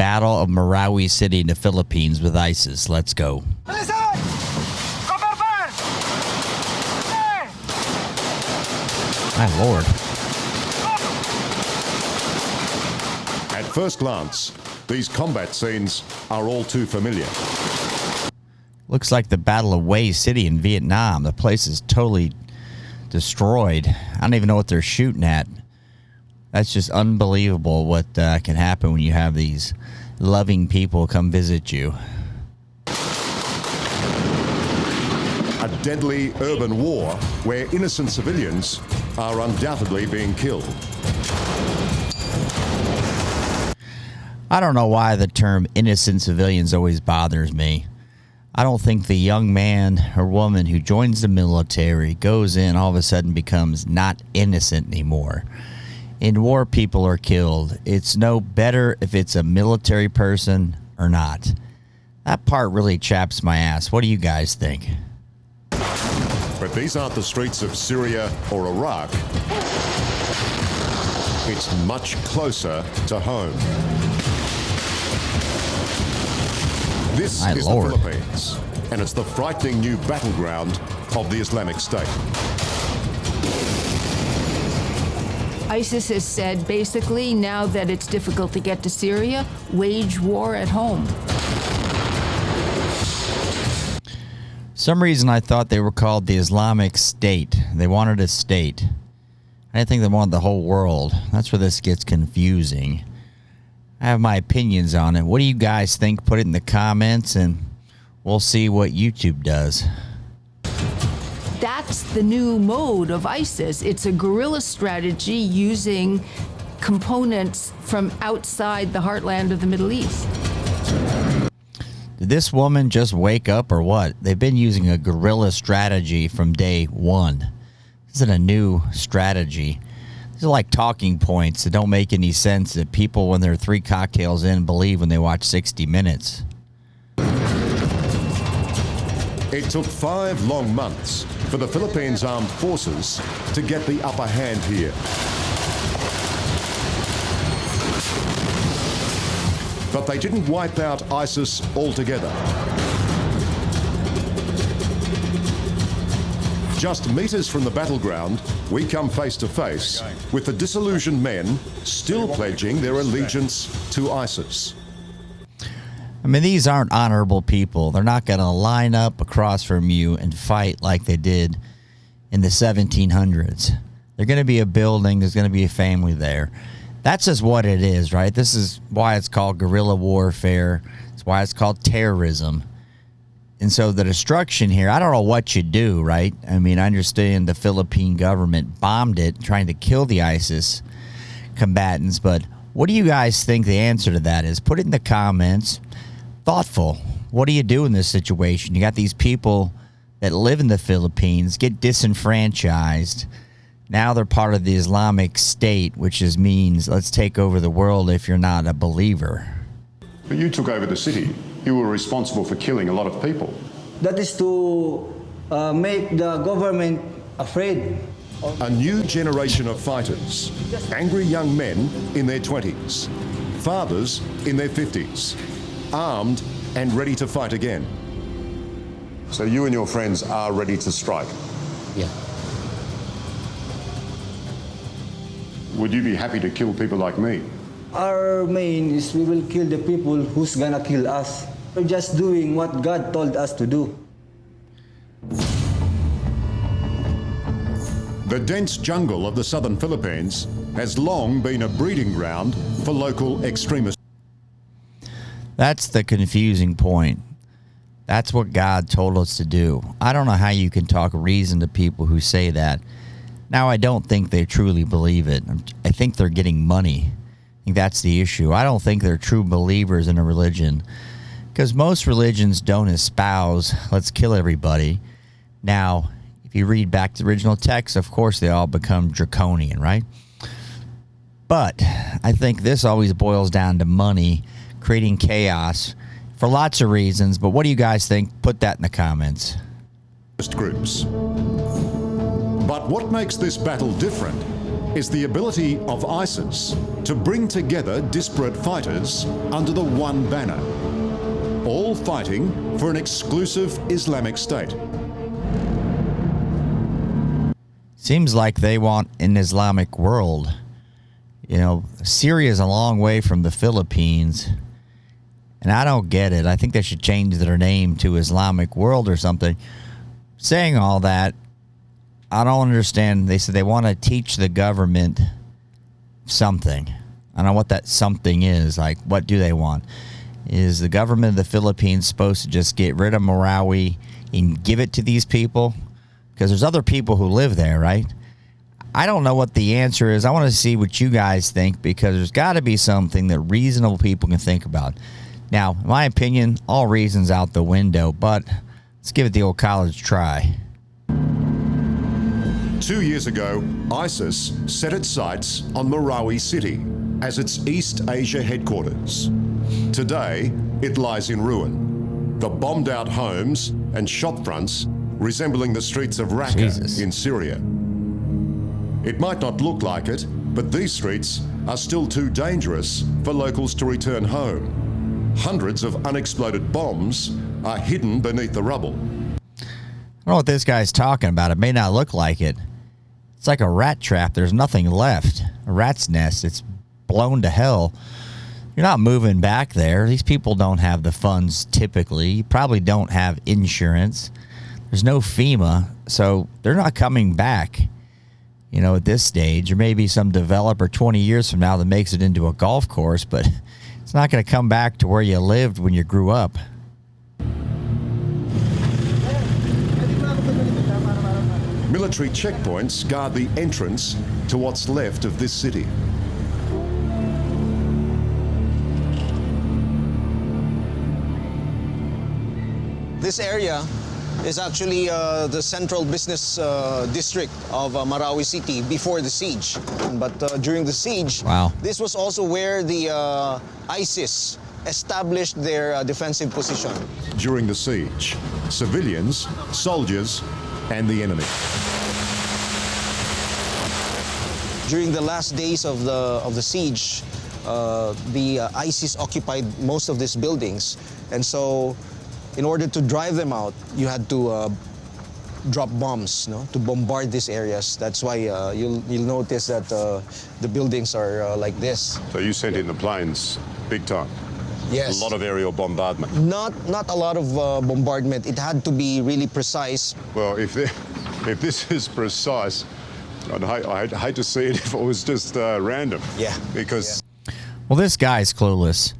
Battle of Marawi City in the Philippines with ISIS. Let's go. My Lord. At first glance, these combat scenes are all too familiar. Looks like the Battle of Marawi City in Vietnam. The place is totally destroyed. I don't even know what they're shooting at. That's just unbelievable what can happen when you have these loving people come visit you. A deadly urban war where innocent civilians are undoubtedly being killed. I don't know why the term innocent civilians always bothers me. I don't think the young man or woman who joins the military, goes in, all of a sudden becomes not innocent anymore. In war, people are killed. It's no better if it's a military person or not. That part really chaps my ass. What do you guys think? But these aren't the streets of Syria or Iraq. It's much closer to home. This My is Lord. the Philippines, and it's the frightening new battleground of the Islamic State. ISIS has said, basically, now that it's difficult to get to Syria, wage war at home. Some reason I thought they were called the Islamic State. They wanted a state. I didn't think they wanted the whole world. That's where this gets confusing. I have my opinions on it. What do you guys think? Put it in the comments and we'll see what YouTube does. That's the new mode of ISIS. It's a guerrilla strategy using components from outside the heartland of the Middle East. Did this woman just wake up or what? They've been using a guerrilla strategy from day one. This isn't a new strategy. These are like talking points that don't make any sense that people, when they're 3 cocktails in, believe when they watch 60 Minutes. It took 5 long months for the Philippines Armed Forces to get the upper hand here. But they didn't wipe out ISIS altogether. Just meters from the battleground, we come face to face with the disillusioned men still pledging their allegiance to ISIS. I mean, these aren't honorable people. They're not going to line up across from you and fight like they did in the 1700s. They're going to be a building. There's going to be a family there. That's just what it is, right? This is why it's called guerrilla warfare. It's why it's called terrorism. And so the destruction here, I don't know what you do, right? I mean, I understand the Philippine government bombed it, trying to kill the ISIS combatants. But what do you guys think the answer to that is? Put it in the comments. Thoughtful. What do you do in this situation? You got these people that live in the Philippines, get disenfranchised. Now they're part of the Islamic State, which just means let's take over the world if you're not a believer. But you took over the city. You were responsible for killing a lot of people. That is to make the government afraid. A new generation of fighters, angry young men in their 20s, fathers in their 50s, armed and ready to fight again. So you and your friends are ready to strike. Yeah. Would you be happy to kill people like me? Our main is we will kill the people who's gonna kill us. We're just doing what God told us to do. The dense jungle of the southern Philippines has long been a breeding ground for local extremists. That's the confusing point. That's what God told us to do. I don't know how you can talk reason to people who say that. Now, I don't think they truly believe it. I think they're getting money. I think that's the issue. I don't think they're true believers in a religion, because most religions don't espouse, let's kill everybody. Now, if you read back to the original text, of course, they all become draconian, right? But I think this always boils down to money, creating chaos for lots of reasons. But what do you guys think? Put that in the comments. Groups. But what makes this battle different is the ability of ISIS to bring together disparate fighters under the one banner, all fighting for an exclusive Islamic State. Seems like they want an Islamic world. You know, Syria is a long way from the Philippines, and I don't get it. I think they should change their name to Islamic World or something. Saying all that, I don't understand. They said they want to teach the government something. I don't know what that something is. Like, what do they want? Is the government of the Philippines supposed to just get rid of Marawi and give it to these people? Because there's other people who live there, right? I don't know what the answer is. I want to see what you guys think, because there's got to be something that reasonable people can think about. Now, in my opinion, all reason's out the window, but let's give it the old college try. 2 years ago, ISIS set its sights on Marawi City as its East Asia headquarters. Today, it lies in ruin. The bombed-out homes and shop fronts resembling the streets of Raqqa in Syria. It might not look like it, but these streets are still too dangerous for locals to return home. Hundreds of unexploded bombs are hidden beneath the rubble. I don't know what this guy's talking about. It may not look like it. It's like a rat trap. There's nothing left. A rat's nest. It's blown to hell. You're not moving back there. These people don't have the funds typically. You probably don't have insurance. There's no FEMA, so they're not coming back, you know, at this stage. Or maybe some developer 20 years from now that makes it into a golf course, but it's not going to come back to where you lived when you grew up. Military checkpoints guard the entrance to what's left of this city. This area is actually the central business district of Marawi City before the siege. But during the siege, this was also where the ISIS established their defensive position. During the siege, civilians, soldiers, and the enemy. During the last days of the siege, the ISIS occupied most of these buildings, and so in order to drive them out, you had to drop bombs, no, to bombard these areas. That's why you'll notice that the buildings are like this. So you sent in the planes big time? Yes. A lot of aerial bombardment? Not a lot of bombardment. It had to be really precise. Well, if this is precise, I'd hate to see it if it was just random. Yeah. Because... Yeah. Well, this guy's clueless.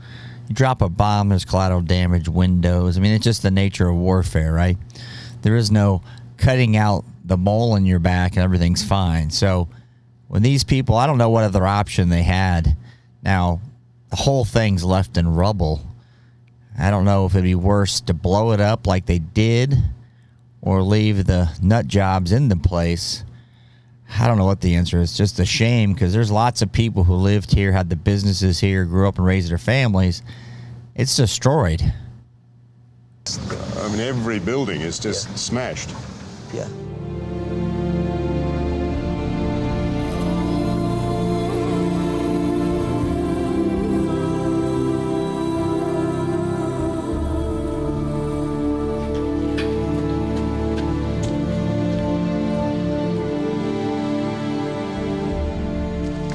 You drop a bomb, there's collateral damage, windows. I mean, it's just the nature of warfare, right? There is no cutting out the mole in your back and everything's fine. So when these people, I don't know what other option they had. Now, the whole thing's left in rubble. I don't know if it'd be worse to blow it up like they did or leave the nut jobs in the place. I don't know what the answer is. It's just a shame, because there's lots of people who lived here, had the businesses here, grew up and raised their families. It's destroyed. I mean, every building is just smashed. Yeah.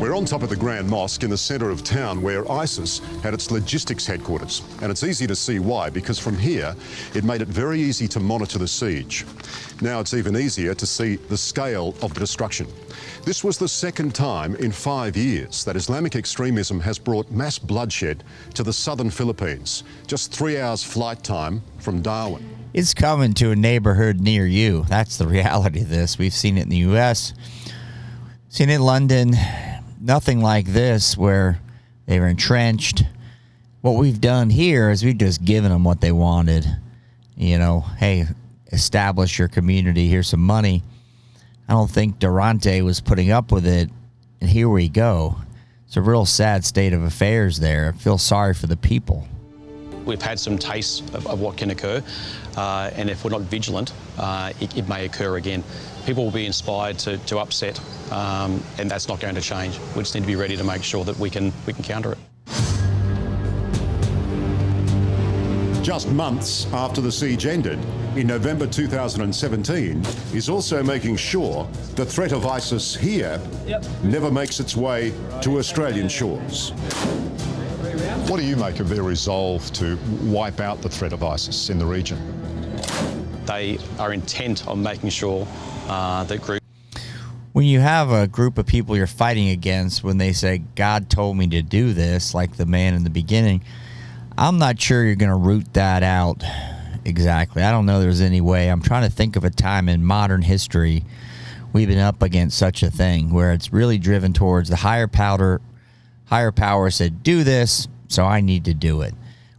We're on top of the Grand Mosque in the centre of town, where ISIS had its logistics headquarters. And it's easy to see why, because from here it made it very easy to monitor the siege. Now it's even easier to see the scale of the destruction. This was the second time in 5 years that Islamic extremism has brought mass bloodshed to the southern Philippines, just 3 hours flight time from Darwin. It's coming to a neighborhood near you. That's the reality of this. We've seen it in the U.S., seen it in London. Nothing like this where they were entrenched. What we've done here is we've just given them what they wanted. You know, hey, establish your community. Here's some money. I don't think Durante was putting up with it, and here we go. It's a real sad state of affairs there. I feel sorry for the people. We've had some tastes of what can occur, and if we're not vigilant, it may occur again. people will be inspired to upset, and that's not going to change. We just need to be ready to make sure that we can counter it. Just months after the siege ended, in November 2017, is also making sure the threat of ISIS here never makes its way to Australian shores. What do you make of their resolve to wipe out the threat of ISIS in the region? They are intent on making sure that groups. When you have a group of people you're fighting against, when they say, God told me to do this, like the man in the beginning, I'm not sure you're going to root that out exactly. I don't know there's any way. I'm trying to think of a time in modern history we've been up against such a thing where it's really driven towards the higher power said, do this, so I need to do it.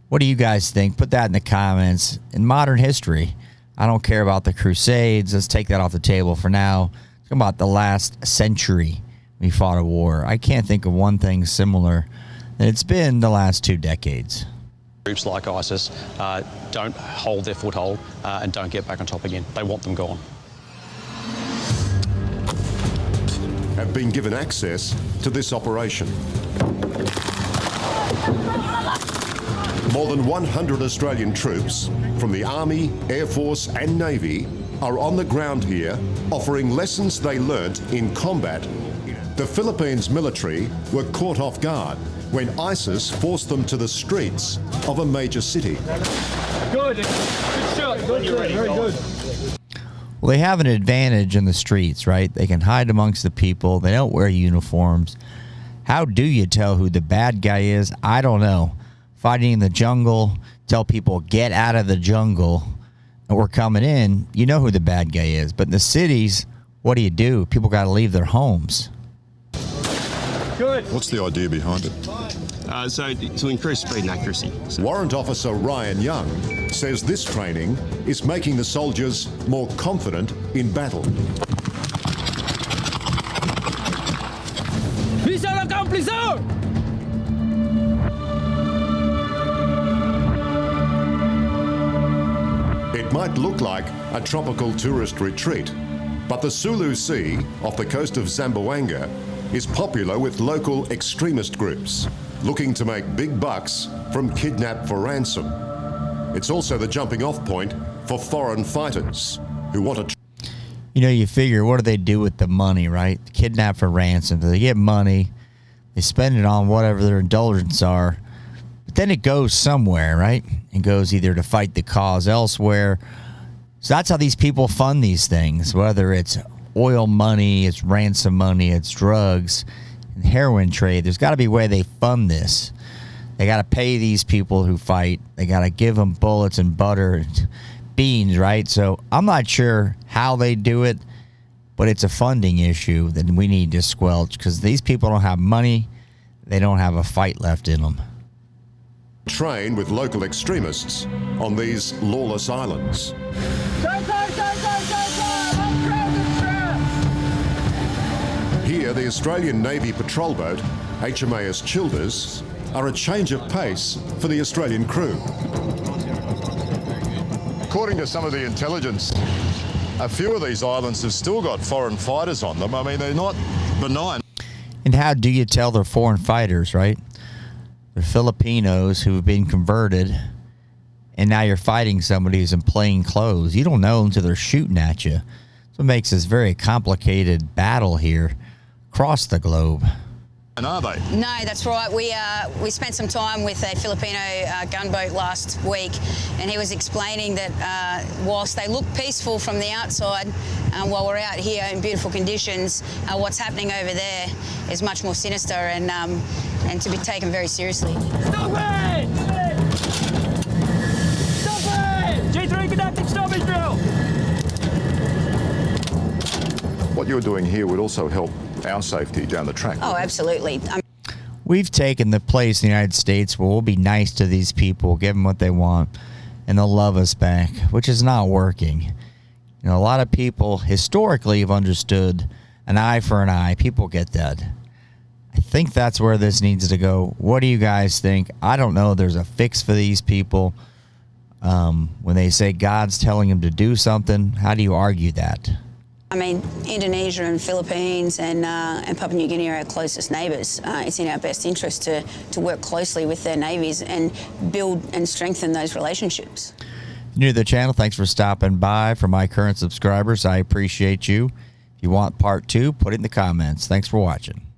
What do you guys think? Put that in the comments. In modern history, I don't care about the Crusades. Let's take that off the table for now. It's about the last century we fought a war. I can't think of one thing similar. And it's been the last 2 decades. Groups like ISIS don't hold their foothold and don't get back on top again. They want them gone. Have been given access to this operation. More than 100 Australian troops from the Army, Air Force and Navy are on the ground here offering lessons they learnt in combat. The Philippines military were caught off guard when ISIS forced them to the streets of a major city. Good shot. Good, very good. Well, they have an advantage in the streets, right? They can hide amongst the people. They don't wear uniforms. How do you tell who the bad guy is? I don't know. Fighting in the jungle, tell people, get out of the jungle, and we're coming in. You know who the bad guy is. But in the cities, what do? People got to leave their homes. Good. What's the idea behind it? So to increase speed and accuracy. Warrant Officer Ryan Young says this training is making the soldiers more confident in battle. Mission accompli, sir! It might look like a tropical tourist retreat, but the Sulu Sea off the coast of Zamboanga is popular with local extremist groups looking to make big bucks from kidnap for ransom. It's also the jumping off point for foreign fighters who want to... You figure, what do they do with the money, right? Kidnap for ransom. They get money, they spend it on whatever their indulgences are, but then it goes somewhere, right? It goes either to fight the cause elsewhere. So that's how these people fund these things, whether it's oil money, it's ransom money, it's drugs, and heroin trade. There's got to be a way they fund this. They got to pay these people who fight. They got to give them bullets and butter and beans, right? So I'm not sure how they do it, but it's a funding issue that we need to squelch because these people don't have money. They don't have a fight left in them. Train with local extremists on these lawless islands. Here, the Australian Navy patrol boat, HMAS Childers, are a change of pace for the Australian crew. According to some of the intelligence, a few of these islands have still got foreign fighters on them. I mean, they're not benign. And how do you tell they're foreign fighters, right? They're Filipinos who have been converted, and now you're fighting somebody who's in plain clothes. You don't know until they're shooting at you. So it makes this very complicated battle here across the globe. And are they? No, that's right. We spent some time with a Filipino gunboat last week, and he was explaining that whilst they look peaceful from the outside, while we're out here in beautiful conditions, what's happening over there is much more sinister and to be taken very seriously. Stop it! Stop it! G3 conducting stoppage drill! What you're doing here would also help our safety down the track. Oh, absolutely. We've taken the place in the United States where we'll be nice to these people, give them what they want, and they'll love us back, which is not working. A lot of people historically have understood an eye for an eye. People get that. I think that's where this needs to go. What do you guys think? I don't know. There's a fix for these people. When they say God's telling them to do something, how do you argue that? I mean, Indonesia and Philippines and Papua New Guinea are our closest neighbours. It's in our best interest to work closely with their navies and build and strengthen those relationships. New to the channel, thanks for stopping by. For my current subscribers, I appreciate you. If you want part 2, put it in the comments. Thanks for watching.